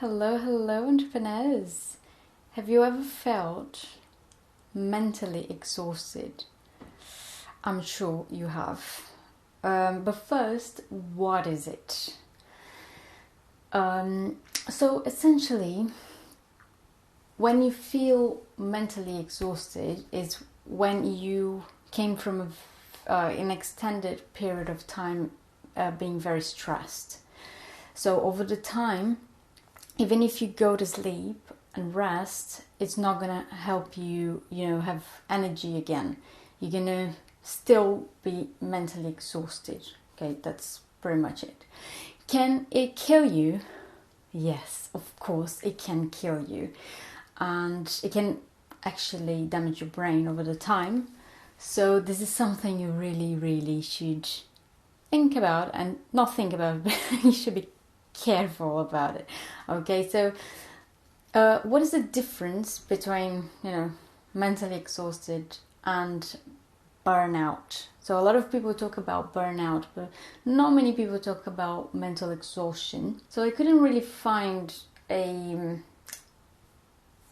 Hello, entrepreneurs. Have you ever felt mentally exhausted? I'm sure you have. But first, what is it? So essentially, when you feel mentally exhausted is when you came from an extended period of time being very stressed. So over the time, even if you go to sleep and rest, it's not gonna help you, have energy again. You're gonna still be mentally exhausted. Okay, that's pretty much it. Can it kill you? Yes, of course it can kill you. And it can actually damage your brain over the time. So this is something you really should think about, and not think about, but you should be careful about it. Okay, so what is the difference between mentally exhausted and burnout? So a lot of people talk about burnout, but not many people talk about mental exhaustion. So I couldn't really find a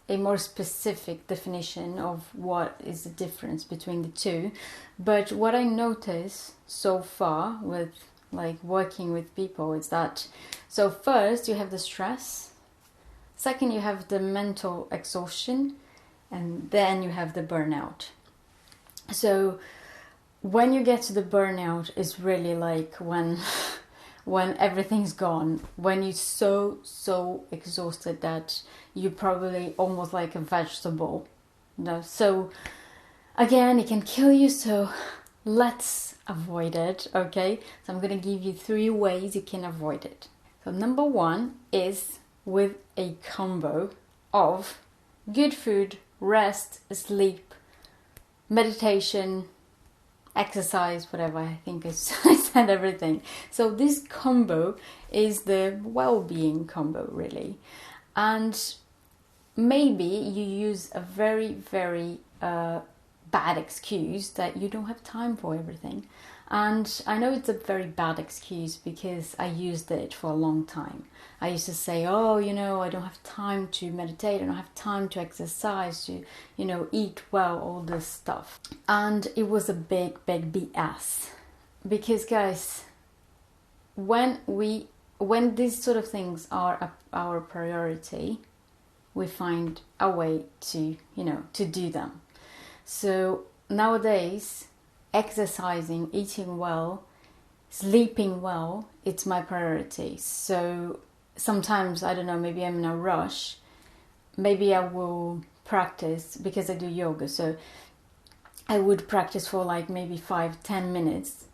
more specific definition of what is the difference between the two, but what I noticed so far with working with people is that, so first you have the stress, second you have the mental exhaustion, and then you have the burnout. So when you get to the burnout, it's really like when everything's gone, when you're so exhausted that you're probably almost like a vegetable. So again, it can kill you, so let's avoid it, okay? So I'm going to give you 3 ways you can avoid it. So number 1 is with a combo of good food, rest, sleep, meditation, exercise, whatever. I think I said everything. So this combo is the well-being combo, really. And maybe you use a very bad excuse that you don't have time for everything. And I know it's a very bad excuse because I used it for a long time. I used to say, I don't have time to meditate, I don't have time to exercise, to, eat well, all this stuff. And it was a big BS. Because guys, when these sort of things are our priority, we find a way to do them. So nowadays, exercising, eating well, sleeping well, it's my priority. So sometimes, I don't know, maybe I'm in a rush, maybe I will practice, because I do yoga, so I would practice for maybe 5-10 minutes,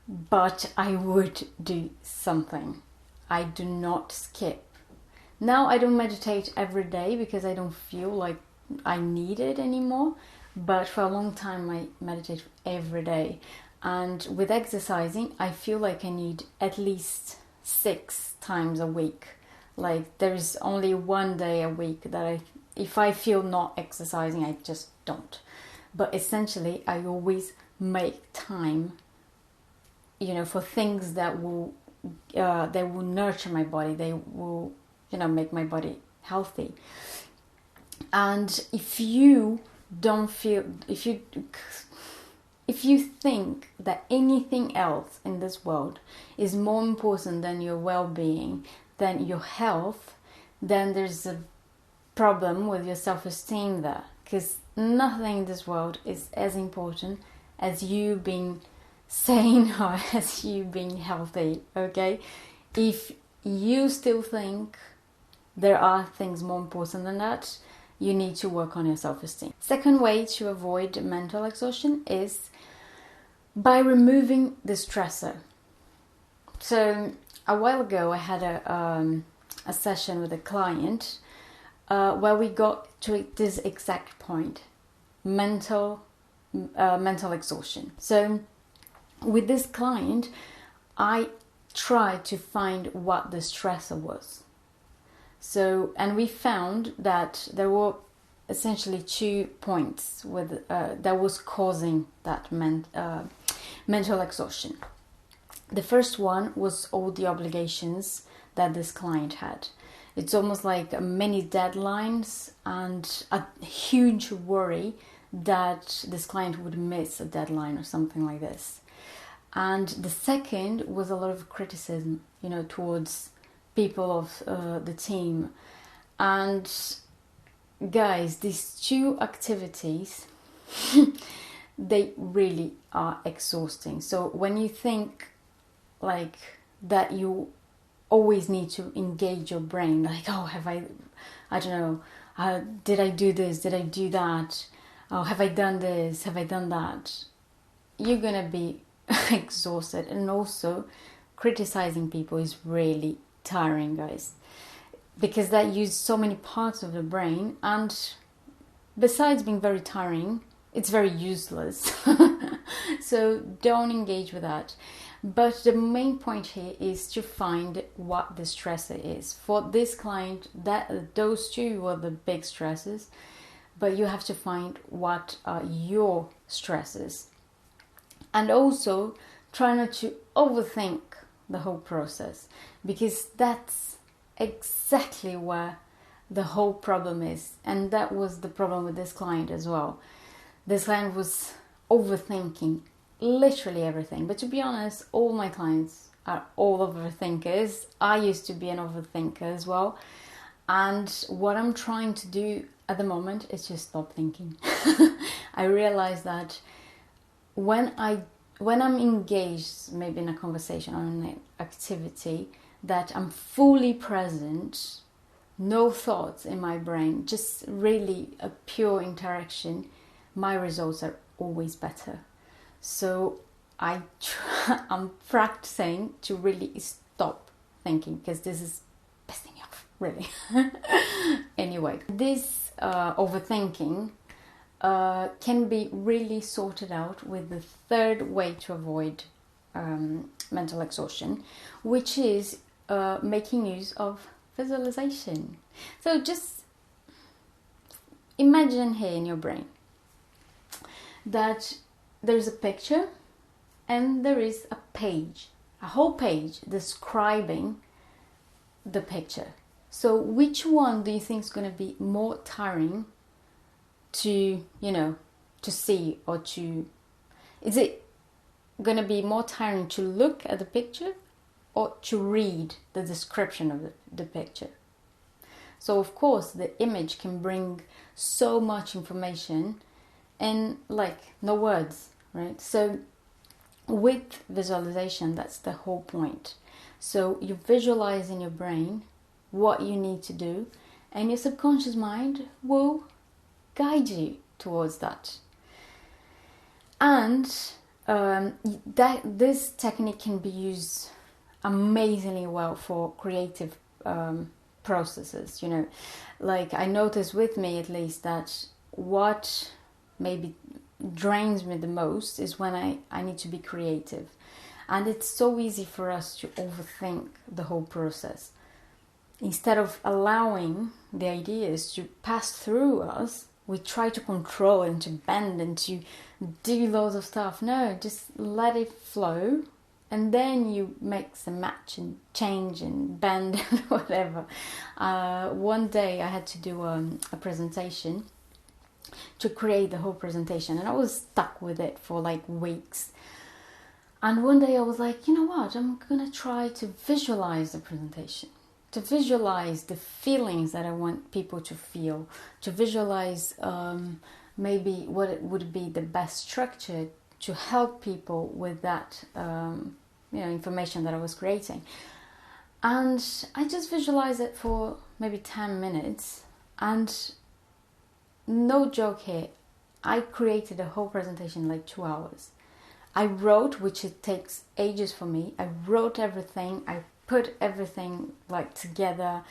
but I would do something. I do not skip. Now I don't meditate every day because I don't feel like I need it anymore. But for a long time, I meditate every day. And with exercising, I feel like I need at least 6 times a week. There is only 1 day a week that if I feel not exercising, I just don't. But essentially, I always make time, for things that will nurture my body. They will, make my body healthy. And if you think that anything else in this world is more important than your well-being, than your health, then there's a problem with your self-esteem there, because nothing in this world is as important as you being sane or as you being healthy, okay? If you still think there are things more important than that, you need to work on your self-esteem. Second way to avoid mental exhaustion is by removing the stressor. So a while ago, I had a session with a client where we got to this exact point: mental exhaustion. So with this client, I tried to find what the stressor was. So, and we found that there were essentially 2 points that was causing that mental exhaustion. The first one was all the obligations that this client had. It's almost like many deadlines and a huge worry that this client would miss a deadline or something like this. And the second was a lot of criticism, towards people of the team. And guys, these two activities, they really are exhausting. So when you think like that, you always need to engage your brain, like, oh, I don't know, did I do this, did I do that, oh, have I done this, have I done that? You're gonna be exhausted. And also criticizing people is really tiring, guys, because that uses so many parts of the brain, and besides being very tiring, it's very useless. So don't engage with that. But the main point here is to find what the stressor is. For this client, those two were the big stressors, but you have to find what are your stressors. And also try not to overthink the whole process, because that's exactly where the whole problem is. And that was the problem with this client as well. This client was overthinking literally everything. But to be honest, all my clients are all overthinkers. I used to be an overthinker as well. And what I'm trying to do at the moment is just stop thinking. I realize that when I'm engaged, maybe in a conversation or an activity, that I'm fully present, no thoughts in my brain, just really a pure interaction, my results are always better. So I'm practicing to really stop thinking, because this is pissing me off, really. Anyway, this overthinking can be really sorted out with the third way to avoid mental exhaustion, which is making use of visualization. So just imagine here in your brain that there's a picture and there is a page, a whole page describing the picture. So which one do you think is going to be more tiring to see, or is it going to be more tiring to look at the picture or to read the description of the picture? So of course the image can bring so much information and like no words, right? So with visualization, that's the whole point. So you visualize in your brain what you need to do, and your subconscious mind will guide you towards that. And this technique can be used amazingly well for creative processes. Like I noticed with me at least that what maybe drains me the most is when I need to be creative. And it's so easy for us to overthink the whole process. Instead of allowing the ideas to pass through us, we try to control and to bend and to do loads of stuff. No, just let it flow, and then you mix and match and change and bend and whatever. One day I had to do a presentation, to create the whole presentation, and I was stuck with it for like weeks. And one day I was like, you know what, I'm gonna try to visualize the presentation, to visualize the feelings that I want people to feel, to visualize maybe what it would be the best structure to help people with that information that I was creating. And I just visualized it for maybe 10 minutes, and no joke here, I created a whole presentation in like 2 hours. I wrote, which it takes ages for me, I wrote everything, I put everything like together,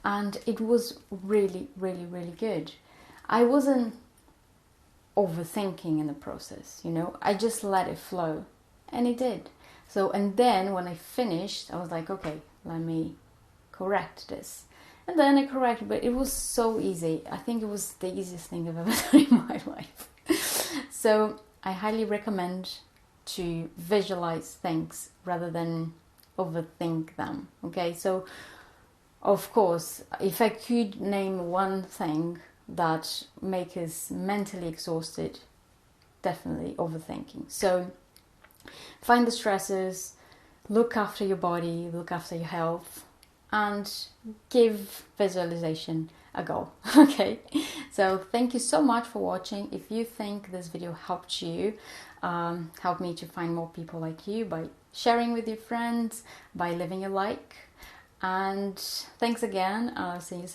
and it was really, really, really good. I wasn't overthinking in the process, I just let it flow, and it did. So, and then when I finished, I was like, okay, let me correct this. And then I corrected, but it was so easy. I think it was the easiest thing I've ever done in my life. So I highly recommend to visualize things rather than overthink them. Okay, so Of course, if I could name one thing that makes us mentally exhausted, definitely overthinking. So find the stressors, look after your body, look after your health, and give visualization a go. Okay, so thank you so much for watching. If you think this video helped you, help me to find more people like you by sharing with your friends, by leaving a like. And thanks again. See you soon.